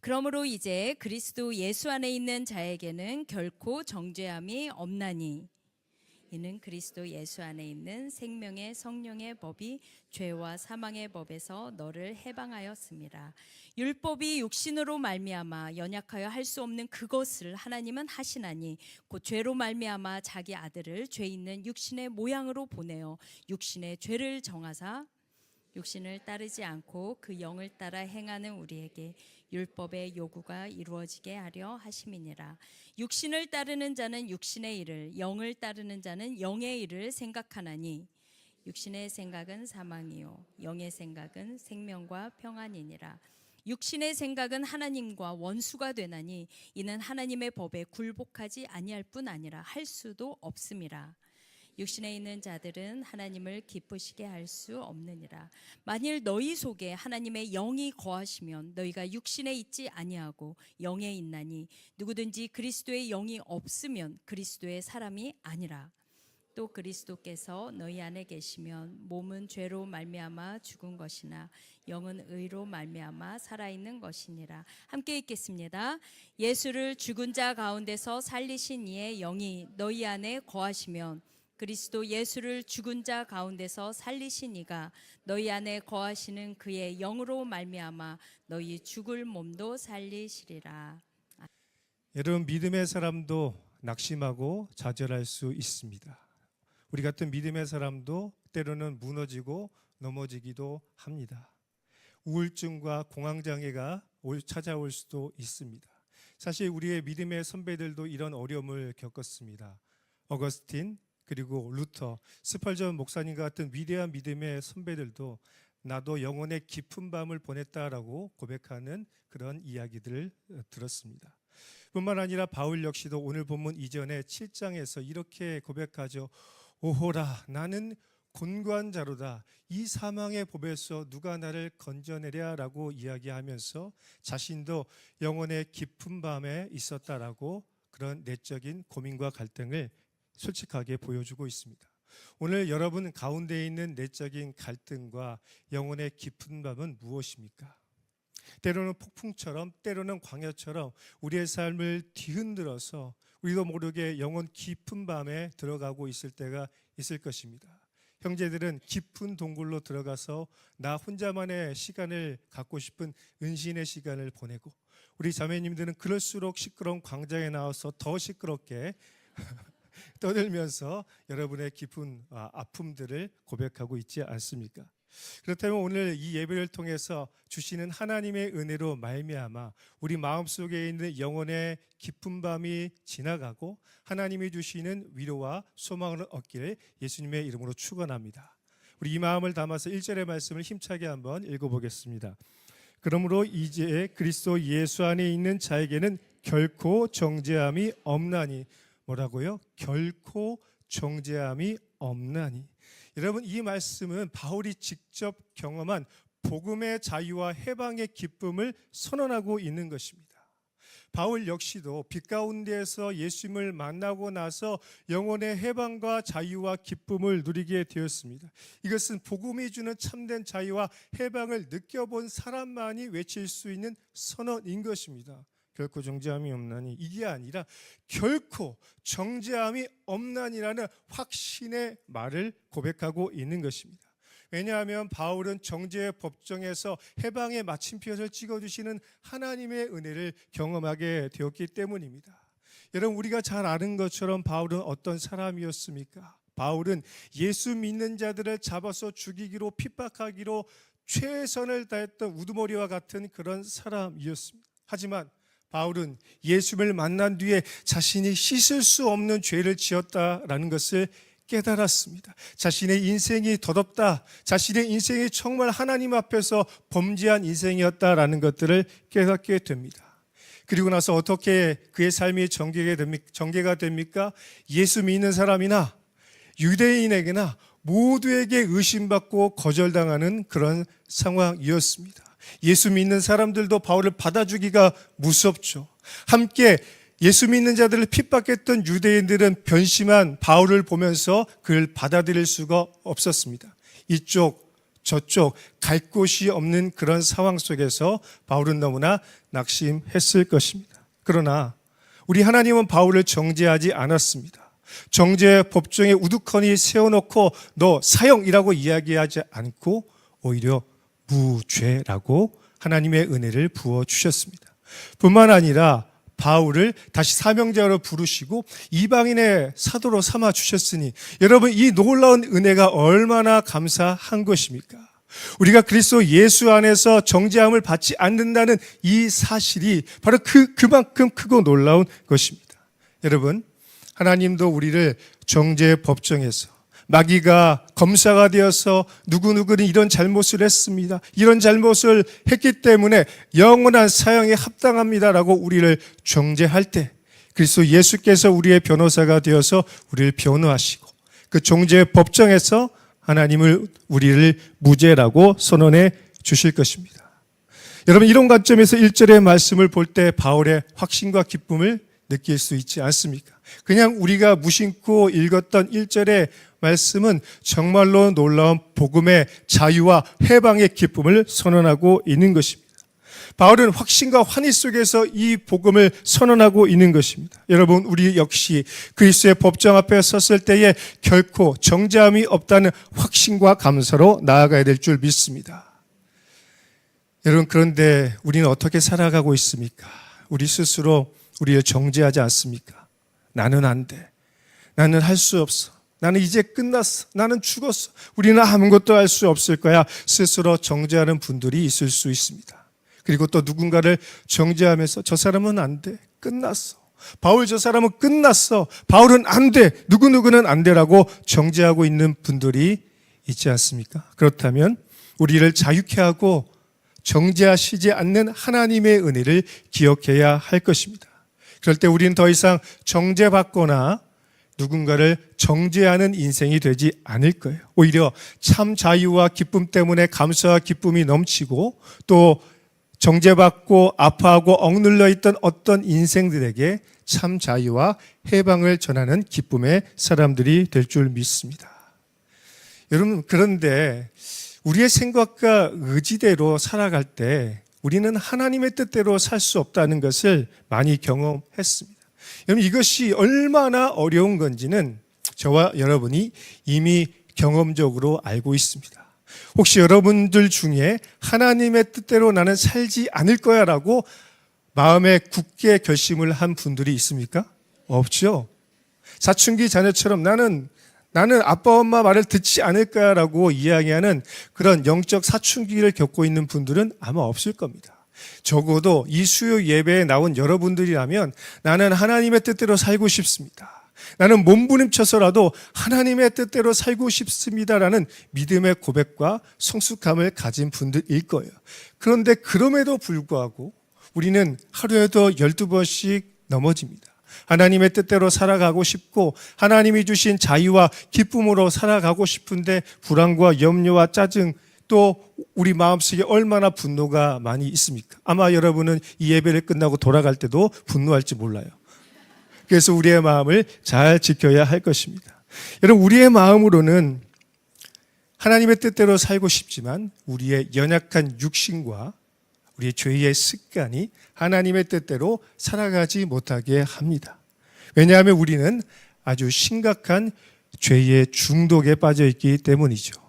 그러므로 이제 그리스도 예수 안에 있는 자에게는 결코 정죄함이 없나니 이는 그리스도 예수 안에 있는 생명의 성령의 법이 죄와 사망의 법에서 너를 해방하였음이라. 율법이 육신으로 말미암아 연약하여 할 수 없는 그것을 하나님은 하시나니 곧 죄로 말미암아 자기 아들을 죄 있는 육신의 모양으로 보내어 육신의 죄를 정하사 육신을 따르지 않고 그 영을 따라 행하는 우리에게 율법의 요구가 이루어지게 하려 하심이니라. 육신을 따르는 자는 육신의 일을, 영을 따르는 자는 영의 일을 생각하나니 육신의 생각은 사망이요 영의 생각은 생명과 평안이니라. 육신의 생각은 하나님과 원수가 되나니 이는 하나님의 법에 굴복하지 아니할 뿐 아니라 할 수도 없음이라. 육신에 있는 자들은 하나님을 기쁘시게 할 수 없느니라. 만일 너희 속에 하나님의 영이 거하시면 너희가 육신에 있지 아니하고 영에 있나니 누구든지 그리스도의 영이 없으면 그리스도의 사람이 아니라. 또 그리스도께서 너희 안에 계시면 몸은 죄로 말미암아 죽은 것이나 영은 의로 말미암아 살아있는 것이니라. 함께 읽겠습니다. 예수를 죽은 자 가운데서 살리신 이의 영이 너희 안에 거하시면 그리스도 예수를 죽은 자 가운데서 살리신 이가 너희 안에 거하시는 그의 영으로 말미암아 너희 죽을 몸도 살리시리라. 여러분, 믿음의 사람도 낙심하고 좌절할 수 있습니다. 우리 같은 믿음의 사람도 때로는 무너지고 넘어지기도 합니다. 우울증과 공황장애가 찾아올 수도 있습니다. 사실 우리의 믿음의 선배들도 이런 어려움을 겪었습니다. 어거스틴, 그리고 루터, 스펄전 목사님과 같은 위대한 믿음의 선배들도 나도 영혼의 깊은 밤을 보냈다라고 고백하는 그런 이야기들을 들었습니다. 뿐만 아니라 바울 역시도 오늘 본문 이전에 7장에서 이렇게 고백하죠. 오호라, 나는 곤고한 자로다. 이 사망의 법에서 누가 나를 건져내랴라고 이야기하면서 자신도 영혼의 깊은 밤에 있었다라고 그런 내적인 고민과 갈등을 솔직하게 보여주고 있습니다. 오늘 여러분 가운데 있는 내적인 갈등과 영혼의 깊은 밤은 무엇입니까? 때로는 폭풍처럼, 때로는 광야처럼 우리의 삶을 뒤흔들어서 우리도 모르게 영혼 깊은 밤에 들어가고 있을 때가 있을 것입니다. 형제들은 깊은 동굴로 들어가서 나 혼자만의 시간을 갖고 싶은 은신의 시간을 보내고, 우리 자매님들은 그럴수록 시끄러운 광장에 나와서 더 시끄럽게 떠들면서 여러분의 깊은 아픔들을 고백하고 있지 않습니까? 그렇다면 오늘 이 예배를 통해서 주시는 하나님의 은혜로 말미암아 우리 마음속에 있는 영혼의 깊은 밤이 지나가고 하나님이 주시는 위로와 소망을 얻기를 예수님의 이름으로 축원합니다. 우리 이 마음을 담아서 1절의 말씀을 힘차게 한번 읽어보겠습니다. 그러므로 이제 그리스도 예수 안에 있는 자에게는 결코 정죄함이 없나니. 뭐라고요? 결코 정죄함이 없나니. 여러분, 이 말씀은 바울이 직접 경험한 복음의 자유와 해방의 기쁨을 선언하고 있는 것입니다. 바울 역시도 빛 가운데에서 예수님을 만나고 나서 영혼의 해방과 자유와 기쁨을 누리게 되었습니다. 이것은 복음이 주는 참된 자유와 해방을 느껴본 사람만이 외칠 수 있는 선언인 것입니다. 결코 정죄함이 없나니, 이게 아니라 결코 정죄함이 없나니라는 확신의 말을 고백하고 있는 것입니다. 왜냐하면 바울은 정죄의 법정에서 해방의 마침표를 찍어주시는 하나님의 은혜를 경험하게 되었기 때문입니다. 여러분, 우리가 잘 아는 것처럼 바울은 어떤 사람이었습니까? 바울은 예수 믿는 자들을 잡아서 죽이기로, 핍박하기로 최선을 다했던 우두머리와 같은 그런 사람이었습니다. 하지만 바울은 예수를 만난 뒤에 자신이 씻을 수 없는 죄를 지었다라는 것을 깨달았습니다. 자신의 인생이 더럽다, 자신의 인생이 정말 하나님 앞에서 범죄한 인생이었다라는 것들을 깨닫게 됩니다. 그리고 나서 어떻게 그의 삶이 전개가 됩니까? 예수 믿는 사람이나 유대인에게나 모두에게 의심받고 거절당하는 그런 상황이었습니다. 예수 믿는 사람들도 바울을 받아주기가 무섭죠. 함께 예수 믿는 자들을 핍박했던 유대인들은 변심한 바울을 보면서 그를 받아들일 수가 없었습니다. 이쪽 저쪽 갈 곳이 없는 그런 상황 속에서 바울은 너무나 낙심했을 것입니다. 그러나 우리 하나님은 바울을 정죄하지 않았습니다. 정죄 법정에 우두커니 세워놓고 너 사형이라고 이야기하지 않고 오히려 무죄라고 하나님의 은혜를 부어주셨습니다. 뿐만 아니라 바울을 다시 사명자로 부르시고 이방인의 사도로 삼아 주셨으니 여러분, 이 놀라운 은혜가 얼마나 감사한 것입니까? 우리가 그리스도 예수 안에서 정죄함을 받지 않는다는 이 사실이 바로 그만큼 크고 놀라운 것입니다. 여러분, 하나님도 우리를 정죄 법정에서 마귀가 검사가 되어서 누구누구는 이런 잘못을 했습니다, 이런 잘못을 했기 때문에 영원한 사형에 합당합니다라고 우리를 정죄할 때 그리스도 예수께서 우리의 변호사가 되어서 우리를 변호하시고 그 정죄 법정에서 하나님을 우리를 무죄라고 선언해 주실 것입니다. 여러분, 이런 관점에서 1절의 말씀을 볼 때 바울의 확신과 기쁨을 느낄 수 있지 않습니까? 그냥 우리가 무심코 읽었던 1절의 말씀은 정말로 놀라운 복음의 자유와 해방의 기쁨을 선언하고 있는 것입니다. 바울은 확신과 환희 속에서 이 복음을 선언하고 있는 것입니다. 여러분, 우리 역시 그리스도의 법정 앞에 섰을 때에 결코 정죄함이 없다는 확신과 감사로 나아가야 될 줄 믿습니다. 여러분, 그런데 우리는 어떻게 살아가고 있습니까? 우리 스스로 우리를 정죄하지 않습니까? 나는 안 돼. 나는 할 수 없어. 나는 이제 끝났어. 나는 죽었어. 우리는 아무것도 할 수 없을 거야. 스스로 정죄하는 분들이 있을 수 있습니다. 그리고 또 누군가를 정죄하면서 저 사람은 안 돼. 끝났어. 바울 저 사람은 끝났어. 바울은 안 돼. 누구누구는 안 돼라고 정죄하고 있는 분들이 있지 않습니까? 그렇다면 우리를 자유케 하고 정죄하시지 않는 하나님의 은혜를 기억해야 할 것입니다. 그럴 때 우리는 더 이상 정죄받거나 누군가를 정죄하는 인생이 되지 않을 거예요. 오히려 참 자유와 기쁨 때문에 감사와 기쁨이 넘치고 또 정죄받고 아파하고 억눌려 있던 어떤 인생들에게 참 자유와 해방을 전하는 기쁨의 사람들이 될 줄 믿습니다. 여러분, 그런데 우리의 생각과 의지대로 살아갈 때 우리는 하나님의 뜻대로 살 수 없다는 것을 많이 경험했습니다. 여러분, 이것이 얼마나 어려운 건지는 저와 여러분이 이미 경험적으로 알고 있습니다. 혹시 여러분들 중에 하나님의 뜻대로 나는 살지 않을 거야 라고 마음에 굳게 결심을 한 분들이 있습니까? 없죠. 사춘기 자녀처럼 나는 아빠 엄마 말을 듣지 않을 거야 라고 이야기하는 그런 영적 사춘기를 겪고 있는 분들은 아마 없을 겁니다. 적어도 이 수요 예배에 나온 여러분들이라면 나는 하나님의 뜻대로 살고 싶습니다, 나는 몸부림쳐서라도 하나님의 뜻대로 살고 싶습니다라는 믿음의 고백과 성숙함을 가진 분들일 거예요. 그런데 그럼에도 불구하고 우리는 하루에도 12번씩 넘어집니다. 하나님의 뜻대로 살아가고 싶고 하나님이 주신 자유와 기쁨으로 살아가고 싶은데 불안과 염려와 짜증, 또 우리 마음속에 얼마나 분노가 많이 있습니까? 아마 여러분은 이 예배를 끝나고 돌아갈 때도 분노할지 몰라요. 그래서 우리의 마음을 잘 지켜야 할 것입니다. 여러분, 우리의 마음으로는 하나님의 뜻대로 살고 싶지만 우리의 연약한 육신과 우리의 죄의 습관이 하나님의 뜻대로 살아가지 못하게 합니다. 왜냐하면 우리는 아주 심각한 죄의 중독에 빠져 있기 때문이죠.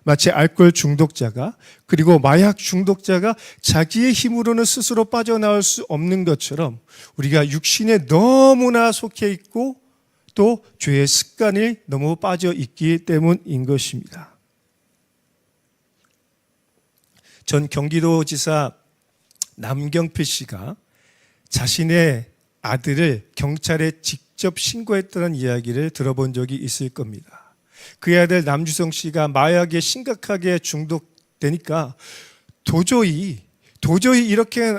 마치 알코올 중독자가 그리고 마약 중독자가 자기의 힘으로는 스스로 빠져나올 수 없는 것처럼 우리가 육신에 너무나 속해 있고 또 죄의 습관에 너무 빠져 있기 때문인 것입니다. 전 경기도지사 남경필 씨가 자신의 아들을 경찰에 직접 신고했다는 이야기를 들어본 적이 있을 겁니다. 그의 아들 남주성 씨가 마약에 심각하게 중독되니까 도저히 이렇게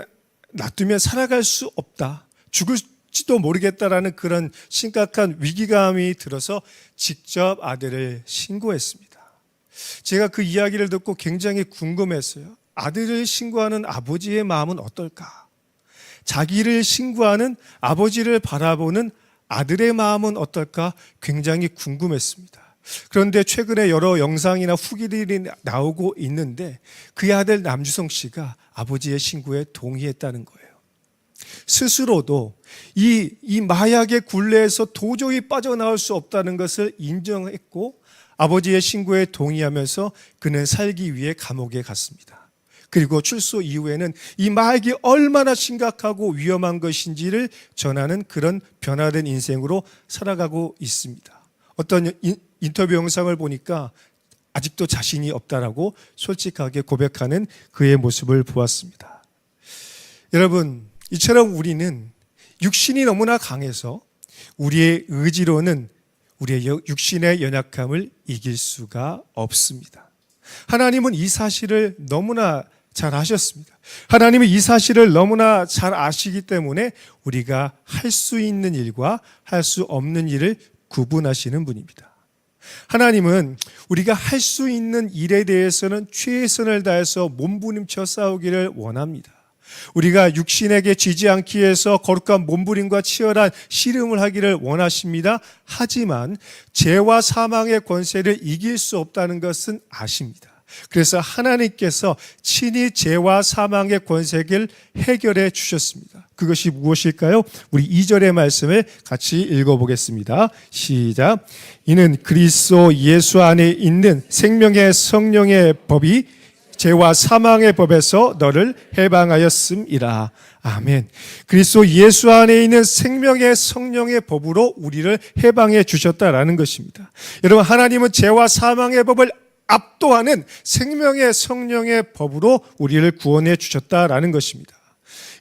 놔두면 살아갈 수 없다, 죽을지도 모르겠다라는 그런 심각한 위기감이 들어서 직접 아들을 신고했습니다. 제가 그 이야기를 듣고 굉장히 궁금했어요. 아들을 신고하는 아버지의 마음은 어떨까? 자기를 신고하는 아버지를 바라보는 아들의 마음은 어떨까? 굉장히 궁금했습니다. 그런데 최근에 여러 영상이나 후기들이 나오고 있는데 그의 아들 남주성 씨가 아버지의 신고에 동의했다는 거예요. 스스로도 이 마약의 굴레에서 도저히 빠져나올 수 없다는 것을 인정했고 아버지의 신고에 동의하면서 그는 살기 위해 감옥에 갔습니다. 그리고 출소 이후에는 이 마약이 얼마나 심각하고 위험한 것인지를 전하는 그런 변화된 인생으로 살아가고 있습니다. 어떤 인터뷰 영상을 보니까 아직도 자신이 없다라고 솔직하게 고백하는 그의 모습을 보았습니다. 여러분, 이처럼 우리는 육신이 너무나 강해서 우리의 의지로는 우리의 육신의 연약함을 이길 수가 없습니다. 하나님은 이 사실을 너무나 잘 아셨습니다. 하나님은 이 사실을 너무나 잘 아시기 때문에 우리가 할 수 있는 일과 할 수 없는 일을 구분하시는 분입니다. 하나님은 우리가 할 수 있는 일에 대해서는 최선을 다해서 몸부림쳐 싸우기를 원합니다. 우리가 육신에게 지지 않기 위해서 거룩한 몸부림과 치열한 씨름을 하기를 원하십니다. 하지만 죄와 사망의 권세를 이길 수 없다는 것은 아십니다. 그래서 하나님께서 친히 죄와 사망의 권세를 해결해 주셨습니다. 그것이 무엇일까요? 우리 2절의 말씀을 같이 읽어보겠습니다. 시작. 이는 그리스도 예수 안에 있는 생명의 성령의 법이 죄와 사망의 법에서 너를 해방하였음이라. 아멘. 그리스도 예수 안에 있는 생명의 성령의 법으로 우리를 해방해 주셨다라는 것입니다. 여러분, 하나님은 죄와 사망의 법을 압도하는 생명의 성령의 법으로 우리를 구원해 주셨다라는 것입니다.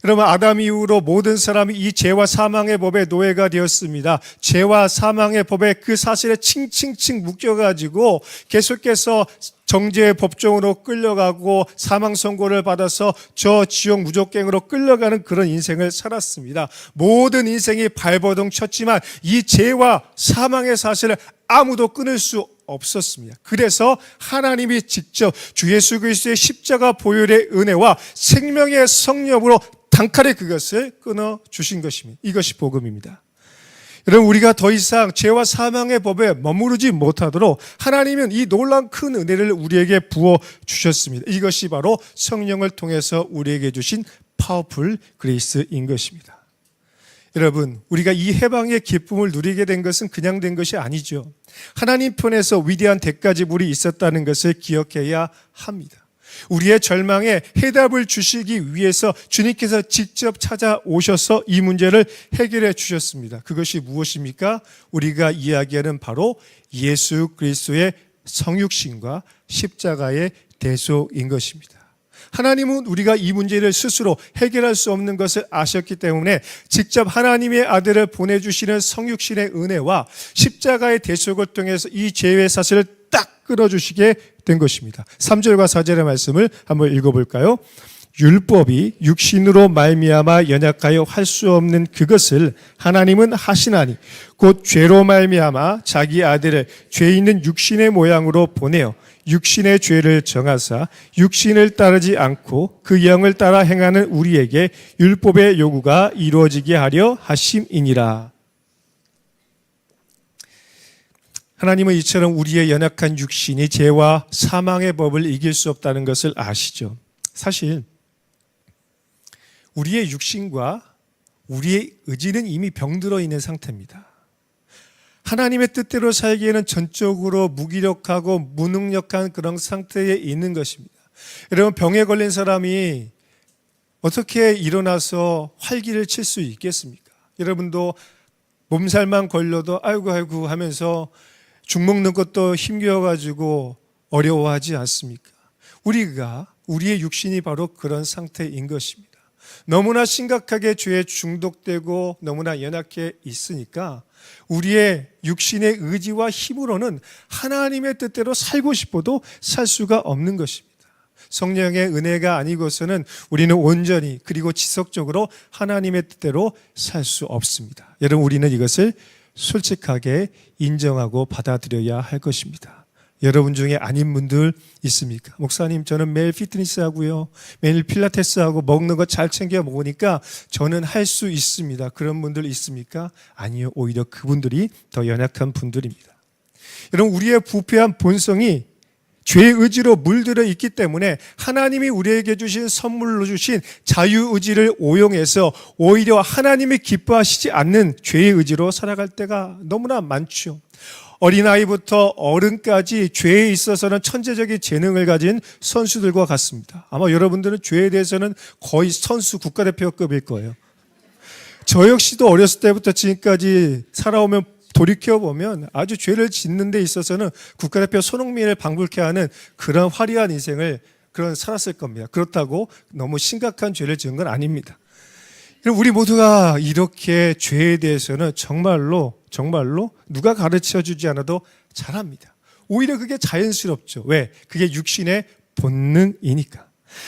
여러분, 아담 이후로 모든 사람이 이 죄와 사망의 법의 노예가 되었습니다. 죄와 사망의 법에 그 사실에 칭칭칭 묶여가지고 계속해서 정죄의 법정으로 끌려가고 사망 선고를 받아서 저 지옥 무적갱으로 끌려가는 그런 인생을 살았습니다. 모든 인생이 발버둥 쳤지만 이 죄와 사망의 사실을 아무도 끊을 수 없었습니다. 그래서 하나님이 직접 주 예수 그리스도의 십자가 보혈의 은혜와 생명의 성령으로 단칼에 그것을 끊어 주신 것입니다. 이것이 복음입니다. 여러분, 우리가 더 이상 죄와 사망의 법에 머무르지 못하도록 하나님은 이 놀라운 큰 은혜를 우리에게 부어 주셨습니다. 이것이 바로 성령을 통해서 우리에게 주신 파워풀 그레이스인 것입니다. 여러분, 우리가 이 해방의 기쁨을 누리게 된 것은 그냥 된 것이 아니죠. 하나님 편에서 위대한 대가 지불이 있었다는 것을 기억해야 합니다. 우리의 절망에 해답을 주시기 위해서 주님께서 직접 찾아오셔서 이 문제를 해결해 주셨습니다. 그것이 무엇입니까? 우리가 이야기하는 바로 예수 그리스도의 성육신과 십자가의 대속인 것입니다. 하나님은 우리가 이 문제를 스스로 해결할 수 없는 것을 아셨기 때문에 직접 하나님의 아들을 보내주시는 성육신의 은혜와 십자가의 대속을 통해서 이 죄의 사실을 딱 끊어주시게 된 것입니다. 3절과 4절의 말씀을 한번 읽어볼까요? 율법이 육신으로 말미암아 연약하여 할 수 없는 그것을 하나님은 하시나니 곧 죄로 말미암아 자기 아들을 죄 있는 육신의 모양으로 보내어 육신의 죄를 정하사 육신을 따르지 않고 그 영을 따라 행하는 우리에게 율법의 요구가 이루어지게 하려 하심이니라. 하나님은 이처럼 우리의 연약한 육신이 죄와 사망의 법을 이길 수 없다는 것을 아시죠. 사실 우리의 육신과 우리의 의지는 이미 병들어 있는 상태입니다. 하나님의 뜻대로 살기에는 전적으로 무기력하고 무능력한 그런 상태에 있는 것입니다. 여러분, 병에 걸린 사람이 어떻게 일어나서 활기를 칠 수 있겠습니까? 여러분도 몸살만 걸려도 아이고 하면서 죽 먹는 것도 힘겨워가지고 어려워하지 않습니까? 우리의 육신이 바로 그런 상태인 것입니다. 너무나 심각하게 죄에 중독되고 너무나 연약해 있으니까 우리의 육신의 의지와 힘으로는 하나님의 뜻대로 살고 싶어도 살 수가 없는 것입니다. 성령의 은혜가 아니고서는 우리는 온전히 그리고 지속적으로 하나님의 뜻대로 살 수 없습니다. 여러분, 우리는 이것을 솔직하게 인정하고 받아들여야 할 것입니다. 여러분 중에 아닌 분들 있습니까? 목사님, 저는 매일 피트니스 하고요, 매일 필라테스 하고 먹는 거 잘 챙겨 먹으니까 저는 할 수 있습니다. 그런 분들 있습니까? 아니요, 오히려 그분들이 더 연약한 분들입니다. 여러분, 우리의 부패한 본성이 죄의 의지로 물들어 있기 때문에 하나님이 우리에게 주신 선물로 주신 자유의지를 오용해서 오히려 하나님이 기뻐하시지 않는 죄의 의지로 살아갈 때가 너무나 많죠. 어린아이부터 어른까지 죄에 있어서는 천재적인 재능을 가진 선수들과 같습니다. 아마 여러분들은 죄에 대해서는 거의 선수 국가대표급일 거예요. 저 역시도 어렸을 때부터 지금까지 살아오면 돌이켜보면 아주 죄를 짓는 데 있어서는 국가대표 손흥민을 방불케 하는 그런 화려한 인생을 살았을 겁니다. 그렇다고 너무 심각한 죄를 지은 건 아닙니다. 우리 모두가 이렇게 죄에 대해서는 정말로 누가 가르쳐 주지 않아도 잘합니다. 오히려 그게 자연스럽죠. 왜? 그게 육신의 본능이니까.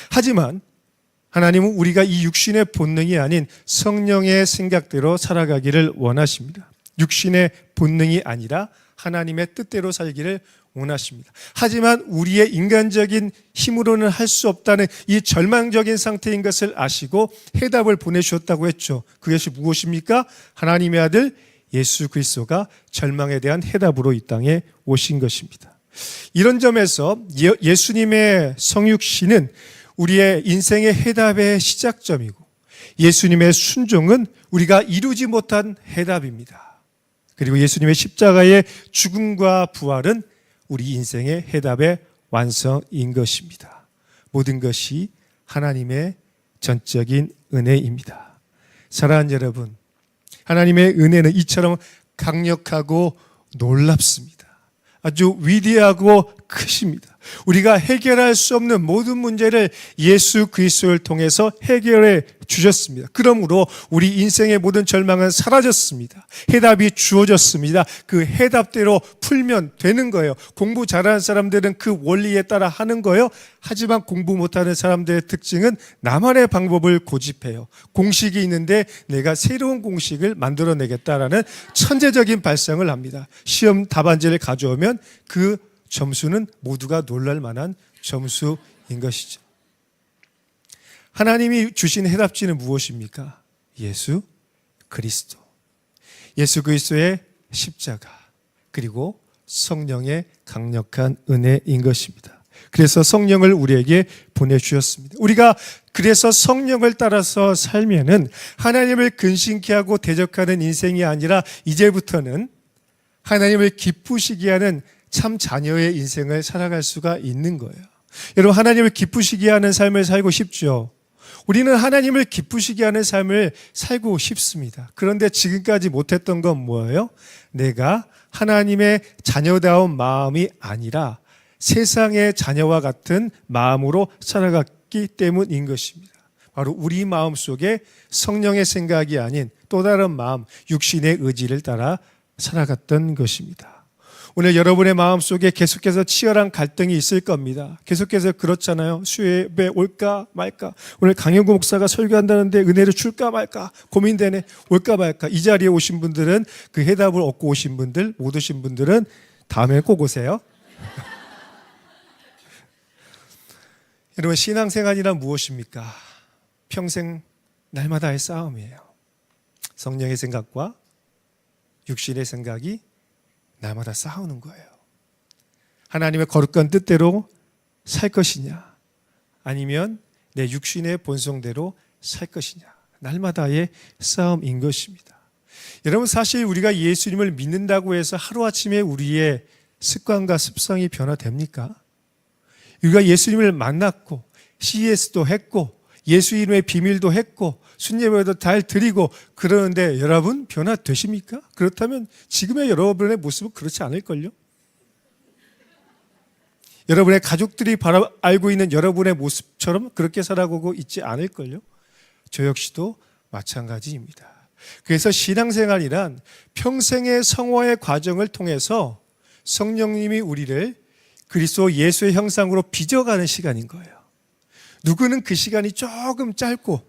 하지만 하나님은 우리가 이 육신의 본능이 아닌 성령의 생각대로 살아가기를 원하십니다. 육신의 본능이 아니라 하나님의 뜻대로 살기를 원하십니다. 하지만 우리의 인간적인 힘으로는 할 수 없다는 이 절망적인 상태인 것을 아시고 해답을 보내주셨다고 했죠. 그것이 무엇입니까? 하나님의 아들 예수 그리스도가 절망에 대한 해답으로 이 땅에 오신 것입니다. 이런 점에서 예수님의 성육신은 우리의 인생의 해답의 시작점이고 예수님의 순종은 우리가 이루지 못한 해답입니다. 그리고 예수님의 십자가의 죽음과 부활은 우리 인생의 해답의 완성인 것입니다. 모든 것이 하나님의 전적인 은혜입니다. 사랑하는 여러분, 하나님의 은혜는 이처럼 강력하고 놀랍습니다. 아주 위대하고 크십니다. 우리가 해결할 수 없는 모든 문제를 예수 그리스도를 통해서 해결해 주셨습니다. 그러므로 우리 인생의 모든 절망은 사라졌습니다. 해답이 주어졌습니다. 그 해답대로 풀면 되는 거예요. 공부 잘하는 사람들은 그 원리에 따라 하는 거예요. 하지만 공부 못하는 사람들의 특징은 나만의 방법을 고집해요. 공식이 있는데 내가 새로운 공식을 만들어내겠다라는 천재적인 발상을 합니다. 시험 답안지를 가져오면 그 점수는 모두가 놀랄 만한 점수인 것이죠. 하나님이 주신 해답지는 무엇입니까? 예수 그리스도. 예수 그리스도의 십자가, 그리고 성령의 강력한 은혜인 것입니다. 그래서 성령을 우리에게 보내주셨습니다. 우리가 그래서 성령을 따라서 살면은 하나님을 근심케 하고 대적하는 인생이 아니라 이제부터는 하나님을 기쁘시게 하는 참 자녀의 인생을 살아갈 수가 있는 거예요. 여러분, 하나님을 기쁘시게 하는 삶을 살고 싶죠? 우리는 하나님을 기쁘시게 하는 삶을 살고 싶습니다. 그런데 지금까지 못했던 건 뭐예요? 내가 하나님의 자녀다운 마음이 아니라 세상의 자녀와 같은 마음으로 살아갔기 때문인 것입니다. 바로 우리 마음 속에 성령의 생각이 아닌 또 다른 마음, 육신의 의지를 따라 살아갔던 것입니다. 오늘 여러분의 마음속에 계속해서 치열한 갈등이 있을 겁니다. 계속해서 그렇잖아요. 수요예배 올까 말까. 오늘 강영구 목사가 설교한다는데 은혜를 줄까 말까 고민되네. 올까 말까. 이 자리에 오신 분들은 그 해답을 얻고 오신 분들, 못 오신 분들은 다음에 꼭 오세요. 여러분, 신앙생활이란 무엇입니까? 평생 날마다의 싸움이에요. 성령의 생각과 육신의 생각이 날마다 싸우는 거예요. 하나님의 거룩한 뜻대로 살 것이냐, 아니면 내 육신의 본성대로 살 것이냐, 날마다의 싸움인 것입니다. 여러분, 사실 우리가 예수님을 믿는다고 해서 하루아침에 우리의 습관과 습성이 변화됩니까? 우리가 예수님을 만났고 CES도 했고 예수 이름의 비밀도 했고 순례배도 잘 드리고 그러는데 여러분 변화되십니까? 그렇다면 지금의 여러분의 모습은 그렇지 않을걸요? 여러분의 가족들이 바로 알고 있는 여러분의 모습처럼 그렇게 살아가고 있지 않을걸요? 저 역시도 마찬가지입니다. 그래서 신앙생활이란 평생의 성화의 과정을 통해서 성령님이 우리를 그리스도 예수의 형상으로 빚어가는 시간인 거예요. 누구는 그 시간이 조금 짧고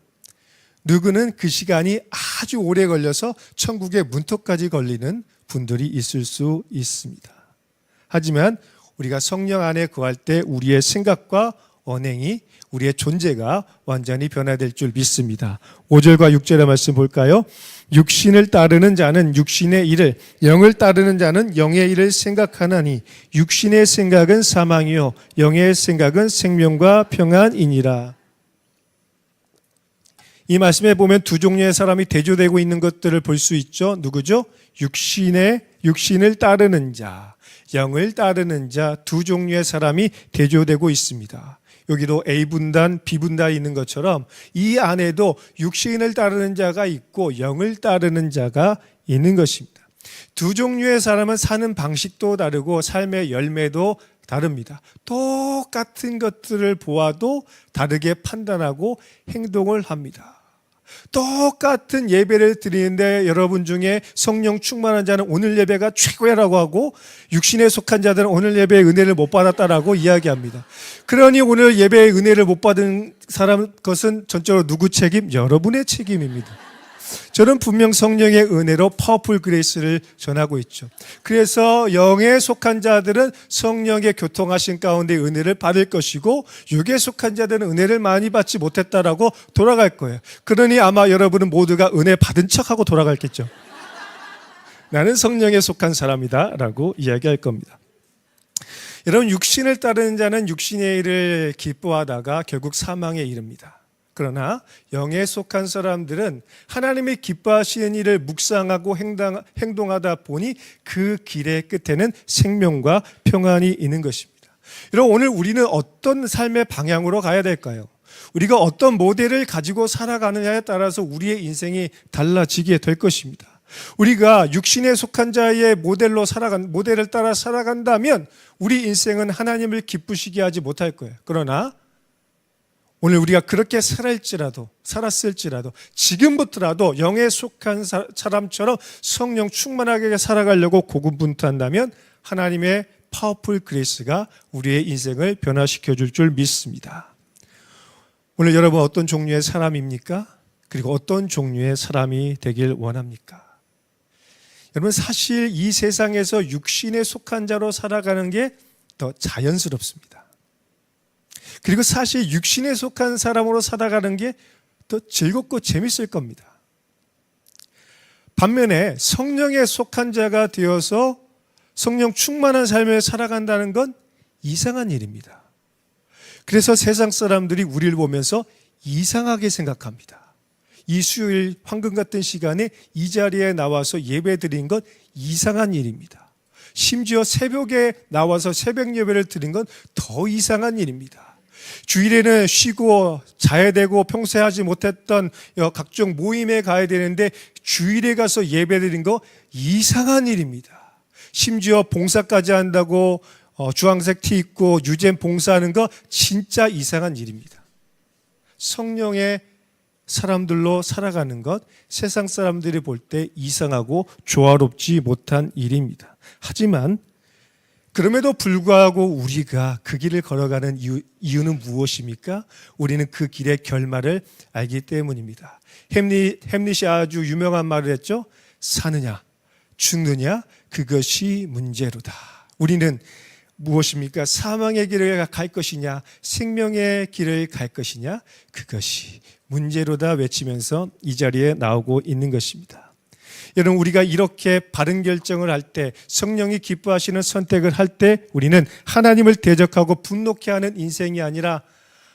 누구는 그 시간이 아주 오래 걸려서 천국의 문턱까지 걸리는 분들이 있을 수 있습니다. 하지만 우리가 성령 안에 거할 때 우리의 생각과 언행이 우리의 존재가 완전히 변화될 줄 믿습니다. 5절과 6절의 말씀 볼까요? 육신을 따르는 자는 육신의 일을, 영을 따르는 자는 영의 일을 생각하나니 육신의 생각은 사망이요 영의 생각은 생명과 평안이니라. 이 말씀에 보면 두 종류의 사람이 대조되고 있는 것들을 볼 수 있죠. 누구죠? 육신을 따르는 자, 영을 따르는 자, 두 종류의 사람이 대조되고 있습니다. 여기도 A분단, B분단이 있는 것처럼 이 안에도 육신을 따르는 자가 있고 영을 따르는 자가 있는 것입니다. 두 종류의 사람은 사는 방식도 다르고 삶의 열매도 다릅니다. 똑같은 것들을 보아도 다르게 판단하고 행동을 합니다. 똑같은 예배를 드리는데 여러분 중에 성령 충만한 자는 오늘 예배가 최고야라고 하고 육신에 속한 자들은 오늘 예배의 은혜를 못 받았다라고 이야기합니다. 그러니 오늘 예배의 은혜를 못 받은 사람 것은 전적으로 누구 책임? 여러분의 책임입니다. 저는 분명 성령의 은혜로 파워풀 그레이스를 전하고 있죠. 그래서 영에 속한 자들은 성령의 교통하신 가운데 은혜를 받을 것이고 육에 속한 자들은 은혜를 많이 받지 못했다라고 돌아갈 거예요. 그러니 아마 여러분은 모두가 은혜 받은 척하고 돌아갔겠죠. 나는 성령에 속한 사람이다 라고 이야기할 겁니다. 여러분, 육신을 따르는 자는 육신의 일을 기뻐하다가 결국 사망에 이릅니다. 그러나 영에 속한 사람들은 하나님이 기뻐하시는 일을 묵상하고 행동하다 보니 그 길의 끝에는 생명과 평안이 있는 것입니다. 여러분, 오늘 우리는 어떤 삶의 방향으로 가야 될까요? 우리가 어떤 모델을 가지고 살아가느냐에 따라서 우리의 인생이 달라지게 될 것입니다. 우리가 육신에 속한 자의 모델을 따라 살아간다면 우리 인생은 하나님을 기쁘시게 하지 못할 거예요. 그러나 오늘 우리가 그렇게 살았을지라도 지금부터라도 영에 속한 사람처럼 성령 충만하게 살아가려고 고군분투한다면 하나님의 파워풀 그레이스가 우리의 인생을 변화시켜 줄 줄 믿습니다. 오늘 여러분 어떤 종류의 사람입니까? 그리고 어떤 종류의 사람이 되길 원합니까? 여러분, 사실 이 세상에서 육신에 속한 자로 살아가는 게 더 자연스럽습니다. 그리고 사실 육신에 속한 사람으로 살아가는 게 더 즐겁고 재밌을 겁니다. 반면에 성령에 속한 자가 되어서 성령 충만한 삶을 살아간다는 건 이상한 일입니다. 그래서 세상 사람들이 우리를 보면서 이상하게 생각합니다. 이 수요일 황금 같은 시간에 이 자리에 나와서 예배 드린 건 이상한 일입니다. 심지어 새벽에 나와서 새벽 예배를 드린 건 더 이상한 일입니다. 주일에는 쉬고 자야 되고 평소에 하지 못했던 각종 모임에 가야 되는데 주일에 가서 예배 드린 거 이상한 일입니다. 심지어 봉사까지 한다고 주황색 티 입고 유잼 봉사하는 거 진짜 이상한 일입니다. 성령의 사람들로 살아가는 것, 세상 사람들이 볼 때 이상하고 조화롭지 못한 일입니다. 하지만 그럼에도 불구하고 우리가 그 길을 걸어가는 이유는 무엇입니까? 우리는 그 길의 결말을 알기 때문입니다. 햄릿이 아주 유명한 말을 했죠. 사느냐 죽느냐 그것이 문제로다. 우리는 무엇입니까? 사망의 길을 갈 것이냐 생명의 길을 갈 것이냐 그것이 문제로다 외치면서 이 자리에 나오고 있는 것입니다. 여러분, 우리가 이렇게 바른 결정을 할 때, 성령이 기뻐하시는 선택을 할 때 우리는 하나님을 대적하고 분노케 하는 인생이 아니라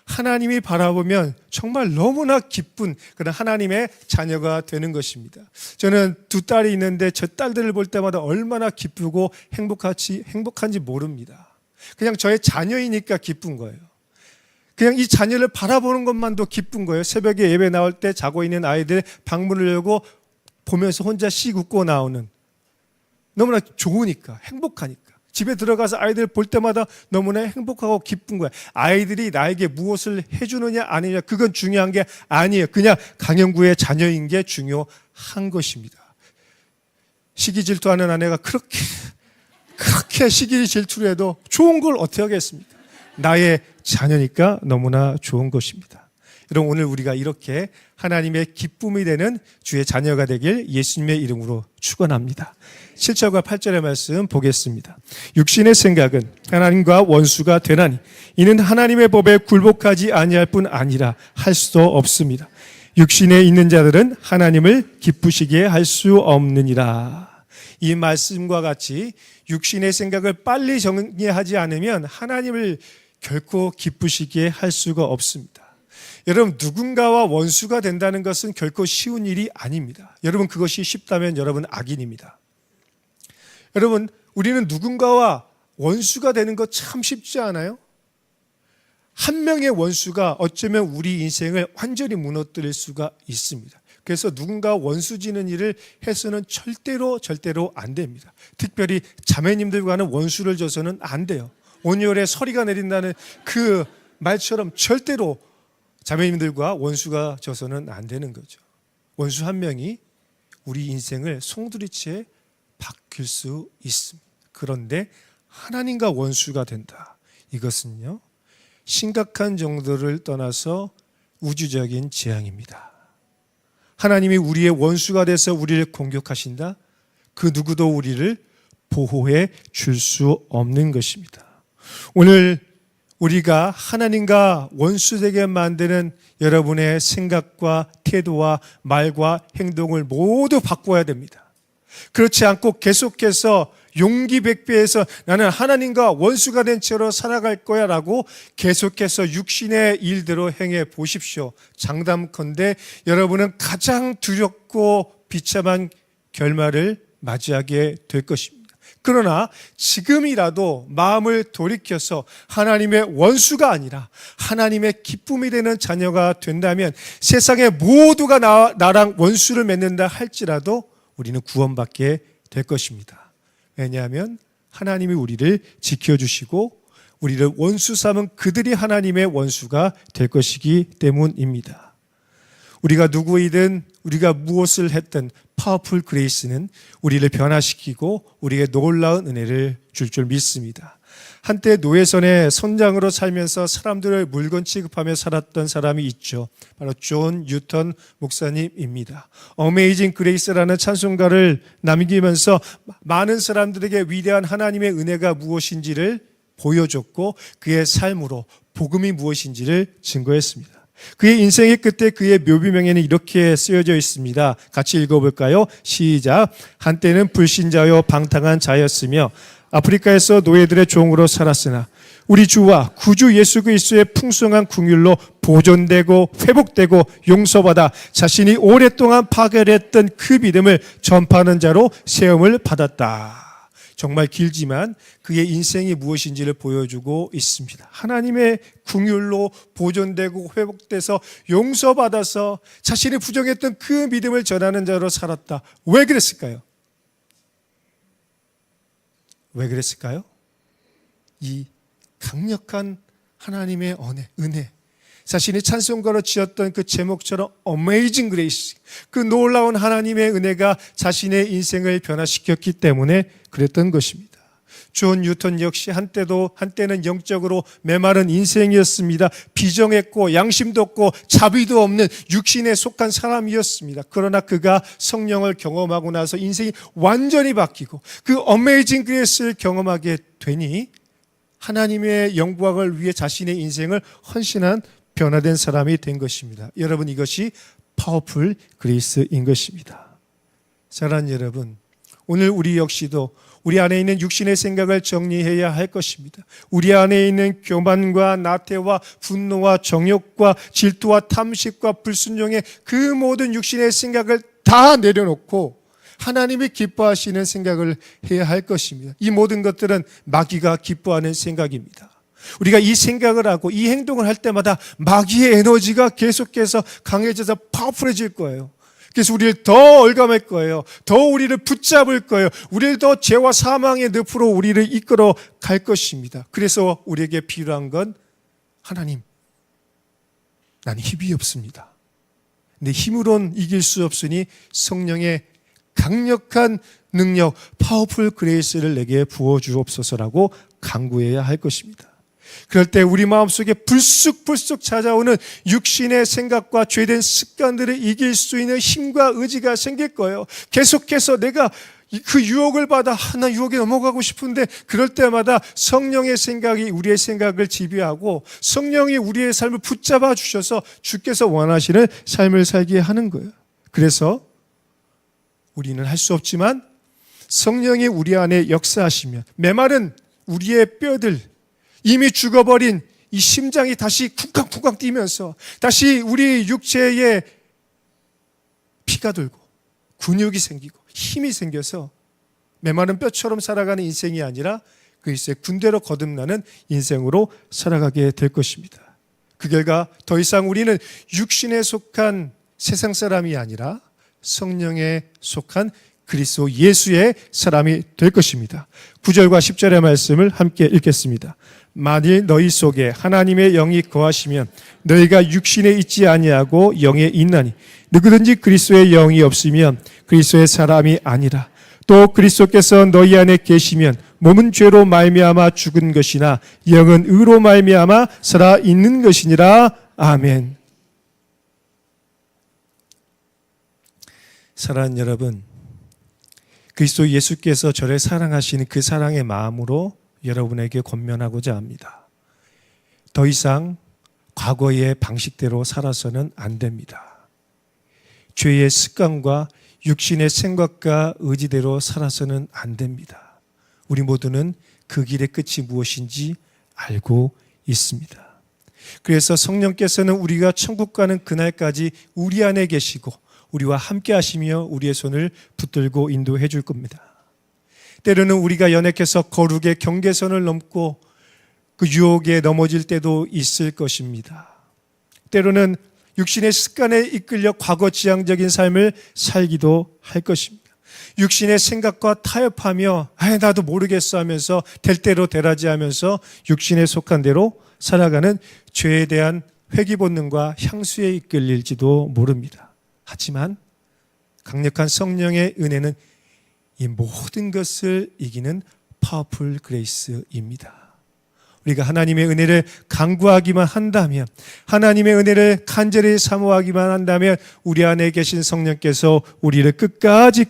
하나님이 바라보면 정말 너무나 기쁜 그런 하나님의 자녀가 되는 것입니다. 저는 두 딸이 있는데 저 딸들을 볼 때마다 얼마나 기쁘고 행복한지 모릅니다. 그냥 저의 자녀이니까 기쁜 거예요. 그냥 이 자녀를 바라보는 것만도 기쁜 거예요. 새벽에 예배 나올 때 자고 있는 아이들 방문을 열고 보면서 혼자 씩 웃고 나오는, 너무나 좋으니까, 행복하니까. 집에 들어가서 아이들 볼 때마다 너무나 행복하고 기쁜 거야. 아이들이 나에게 무엇을 해주느냐 아니냐 그건 중요한 게 아니에요. 그냥 강영구의 자녀인 게 중요한 것입니다. 시기 질투하는 아내가 그렇게 시기 질투를 해도 좋은 걸 어떻게 하겠습니까? 나의 자녀니까 너무나 좋은 것입니다. 여러분, 오늘 우리가 이렇게 하나님의 기쁨이 되는 주의 자녀가 되길 예수님의 이름으로 축원합니다. 7절과 8절의 말씀 보겠습니다. 육신의 생각은 하나님과 원수가 되나니 이는 하나님의 법에 굴복하지 아니할 뿐 아니라 할 수도 없습니다. 육신에 있는 자들은 하나님을 기쁘시게 할 수 없느니라. 이 말씀과 같이 육신의 생각을 빨리 정리하지 않으면 하나님을 결코 기쁘시게 할 수가 없습니다. 여러분, 누군가와 원수가 된다는 것은 결코 쉬운 일이 아닙니다. 여러분, 그것이 쉽다면 여러분 악인입니다. 여러분, 우리는 누군가와 원수가 되는 것 참 쉽지 않아요? 한 명의 원수가 어쩌면 우리 인생을 완전히 무너뜨릴 수가 있습니다. 그래서 누군가 원수 지는 일을 해서는 절대로 안 됩니다. 특별히 자매님들과는 원수를 져서는 안 돼요. 온열에 서리가 내린다는 그 말처럼 절대로 자매님들과 원수가 져서는 안 되는 거죠. 원수 한 명이 우리 인생을 송두리째 바뀔 수 있습니다. 그런데 하나님과 원수가 된다. 이것은요, 심각한 정도를 떠나서 우주적인 재앙입니다. 하나님이 우리의 원수가 돼서 우리를 공격하신다? 그 누구도 우리를 보호해 줄 수 없는 것입니다. 오늘 우리가 하나님과 원수되게 만드는 여러분의 생각과 태도와 말과 행동을 모두 바꿔야 됩니다. 그렇지 않고 계속해서 용기 백배해서 나는 하나님과 원수가 된 채로 살아갈 거야 라고 계속해서 육신의 일대로 행해 보십시오. 장담컨대 여러분은 가장 두렵고 비참한 결말을 맞이하게 될 것입니다. 그러나 지금이라도 마음을 돌이켜서 하나님의 원수가 아니라 하나님의 기쁨이 되는 자녀가 된다면 세상의 모두가 나랑 원수를 맺는다 할지라도 우리는 구원받게 될 것입니다. 왜냐하면 하나님이 우리를 지켜주시고 우리를 원수 삼은 그들이 하나님의 원수가 될 것이기 때문입니다. 우리가 누구이든 우리가 무엇을 했든 파워풀 그레이스는 우리를 변화시키고 우리에게 놀라운 은혜를 줄 믿습니다. 한때 노예선의 선장으로 살면서 사람들을 물건 취급하며 살았던 사람이 있죠. 바로 존 뉴턴 목사님입니다. 어메이징 그레이스라는 찬송가를 남기면서 많은 사람들에게 위대한 하나님의 은혜가 무엇인지를 보여줬고 그의 삶으로 복음이 무엇인지를 증거했습니다. 그의 인생의 끝에 그의 묘비명에는 이렇게 쓰여져 있습니다. 같이 읽어볼까요? 시작. 한때는 불신자요 방탕한 자였으며 아프리카에서 노예들의 종으로 살았으나 우리 주와 구주 예수 그리스도의 풍성한 긍휼로 보존되고 회복되고 용서받아 자신이 오랫동안 파괴했던 그 믿음을 전파하는 자로 세움을 받았다. 정말 길지만 그의 인생이 무엇인지를 보여주고 있습니다. 하나님의 긍휼로 보존되고 회복돼서 용서받아서 자신이 부정했던 그 믿음을 전하는 자로 살았다. 왜 그랬을까요? 왜 그랬을까요? 이 강력한 하나님의 은혜, 자신이 찬송가로 지었던 그 제목처럼 Amazing Grace, 그 놀라운 하나님의 은혜가 자신의 인생을 변화시켰기 때문에 그랬던 것입니다. 존 뉴턴 역시 한때는 영적으로 메마른 인생이었습니다. 비정했고 양심도 없고 자비도 없는 육신에 속한 사람이었습니다. 그러나 그가 성령을 경험하고 나서 인생이 완전히 바뀌고 그 어메이징 그레이스를 경험하게 되니 하나님의 영광을 위해 자신의 인생을 헌신한 변화된 사람이 된 것입니다. 여러분, 이것이 파워풀 그레이스인 것입니다. 사랑하는 여러분, 오늘 우리 역시도 우리 안에 있는 육신의 생각을 정리해야 할 것입니다. 우리 안에 있는 교만과 나태와 분노와 정욕과 질투와 탐식과 불순종의 그 모든 육신의 생각을 다 내려놓고 하나님이 기뻐하시는 생각을 해야 할 것입니다. 이 모든 것들은 마귀가 기뻐하는 생각입니다. 우리가 이 생각을 하고 이 행동을 할 때마다 마귀의 에너지가 계속해서 강해져서 파워풀해질 거예요. 그래서 우리를 더 얼감할 거예요. 더 우리를 붙잡을 거예요. 우리를 더 죄와 사망의 늪으로 우리를 이끌어 갈 것입니다. 그래서 우리에게 필요한 건 하나님, 나는 힘이 없습니다. 내 힘으로는 이길 수 없으니 성령의 강력한 능력, 파워풀 그레이스를 내게 부어주옵소서라고 간구해야 할 것입니다. 그럴 때 우리 마음속에 불쑥불쑥 찾아오는 육신의 생각과 죄된 습관들을 이길 수 있는 힘과 의지가 생길 거예요. 계속해서 내가 그 유혹을 받아 하나 유혹에 넘어가고 싶은데 그럴 때마다 성령의 생각이 우리의 생각을 지배하고 성령이 우리의 삶을 붙잡아 주셔서 주께서 원하시는 삶을 살게 하는 거예요. 그래서 우리는 할 수 없지만 성령이 우리 안에 역사하시면 메마른 우리의 뼈들, 이미 죽어버린 이 심장이 다시 쿵쾅쿵쾅 뛰면서 다시 우리 육체에 피가 돌고 근육이 생기고 힘이 생겨서 메마른 뼈처럼 살아가는 인생이 아니라 그리스도의 군대로 거듭나는 인생으로 살아가게 될 것입니다. 그 결과 더 이상 우리는 육신에 속한 세상 사람이 아니라 성령에 속한 그리스도 예수의 사람이 될 것입니다. 9절과 10절의 말씀을 함께 읽겠습니다. 만일 너희 속에 하나님의 영이 거하시면 너희가 육신에 있지 아니하고 영에 있나니 누구든지 그리스도의 영이 없으면 그리스도의 사람이 아니라 또 그리스도께서 너희 안에 계시면 몸은 죄로 말미암아 죽은 것이나 영은 의로 말미암아 살아 있는 것이니라. 아멘. 사랑하는 여러분, 그리스도 예수께서 저를 사랑하시는 그 사랑의 마음으로 여러분에게 권면하고자 합니다. 더 이상 과거의 방식대로 살아서는 안 됩니다. 죄의 습관과 육신의 생각과 의지대로 살아서는 안 됩니다. 우리 모두는 그 길의 끝이 무엇인지 알고 있습니다. 그래서 성령께서는 우리가 천국 가는 그날까지 우리 안에 계시고 우리와 함께 하시며 우리의 손을 붙들고 인도해 줄 겁니다. 때로는 우리가 연약해서 거룩의 경계선을 넘고 그 유혹에 넘어질 때도 있을 것입니다. 때로는 육신의 습관에 이끌려 과거 지향적인 삶을 살기도 할 것입니다. 육신의 생각과 타협하며 나도 모르겠어 하면서 될 대로 되라지 하면서 육신에 속한 대로 살아가는 죄에 대한 회귀 본능과 향수에 이끌릴지도 모릅니다. 하지만 강력한 성령의 은혜는 이 모든 것을 이기는 파워풀 그레이스입니다. 우리가 하나님의 은혜를 간구하기만 한다면, 하나님의 은혜를 간절히 사모하기만 한다면 우리 안에 계신 성령께서 우리를 끝까지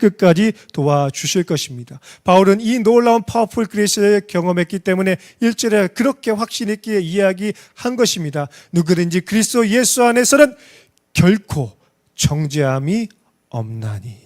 도와주실 것입니다. 바울은 이 놀라운 파워풀 그레이스를 경험했기 때문에 1절에 그렇게 확신 있게 이야기한 것입니다. 누구든지 그리스도 예수 안에서는 결코 정죄함이 없나니.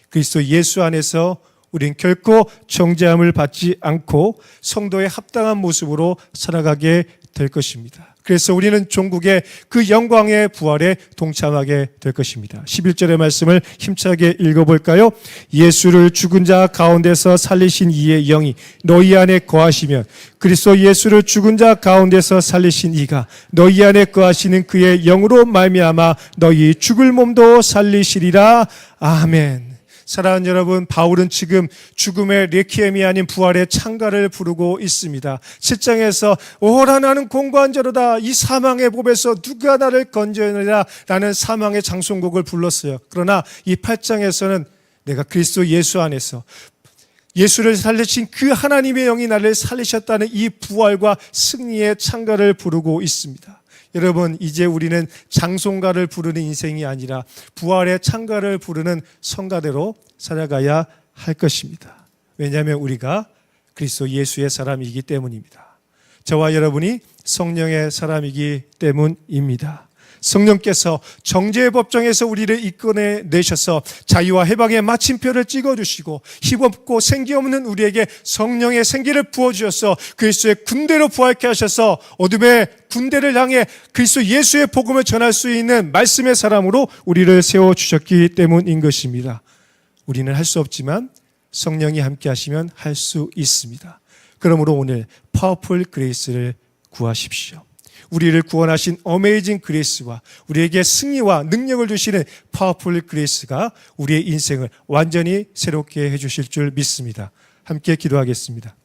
그리스도 예수 안에서 우린 결코 정죄함을 받지 않고 성도의 합당한 모습으로 살아가게 될 것입니다. 그래서 우리는 종국의 그 영광의 부활에 동참하게 될 것입니다. 11절의 말씀을 힘차게 읽어볼까요? 예수를 죽은 자 가운데서 살리신 이의 영이 너희 안에 거하시면 그리스도 예수를 죽은 자 가운데서 살리신 이가 너희 안에 거하시는 그의 영으로 말미암아 너희 죽을 몸도 살리시리라. 아멘. 사랑하는 여러분, 바울은 지금 죽음의 레퀴엠이 아닌 부활의 찬가를 부르고 있습니다. 7장에서 오라 나는 공고한 자로다, 이 사망의 법에서 누가 나를 건져내리라 라는 사망의 장송곡을 불렀어요. 그러나 이 8장에서는 내가 그리스도 예수 안에서 예수를 살리신 그 하나님의 영이 나를 살리셨다는 이 부활과 승리의 찬가를 부르고 있습니다. 여러분, 이제 우리는 장송가를 부르는 인생이 아니라 부활의 찬가를 부르는 성가대로 살아가야 할 것입니다. 왜냐하면 우리가 그리스도 예수의 사람이기 때문입니다. 저와 여러분이 성령의 사람이기 때문입니다. 성령께서 정죄의 법정에서 우리를 이끌어내셔서 자유와 해방의 마침표를 찍어주시고 힘없고 생기 없는 우리에게 성령의 생기를 부어주셔서 그리스도의 군대로 부활케 하셔서 어둠의 군대를 향해 그리스도 예수의 복음을 전할 수 있는 말씀의 사람으로 우리를 세워주셨기 때문인 것입니다. 우리는 할 수 없지만 성령이 함께 하시면 할 수 있습니다. 그러므로 오늘 파워풀 그레이스를 구하십시오. 우리를 구원하신 어메이징 그레이스와 우리에게 승리와 능력을 주시는 파워풀 그레이스가 우리의 인생을 완전히 새롭게 해주실 줄 믿습니다. 함께 기도하겠습니다.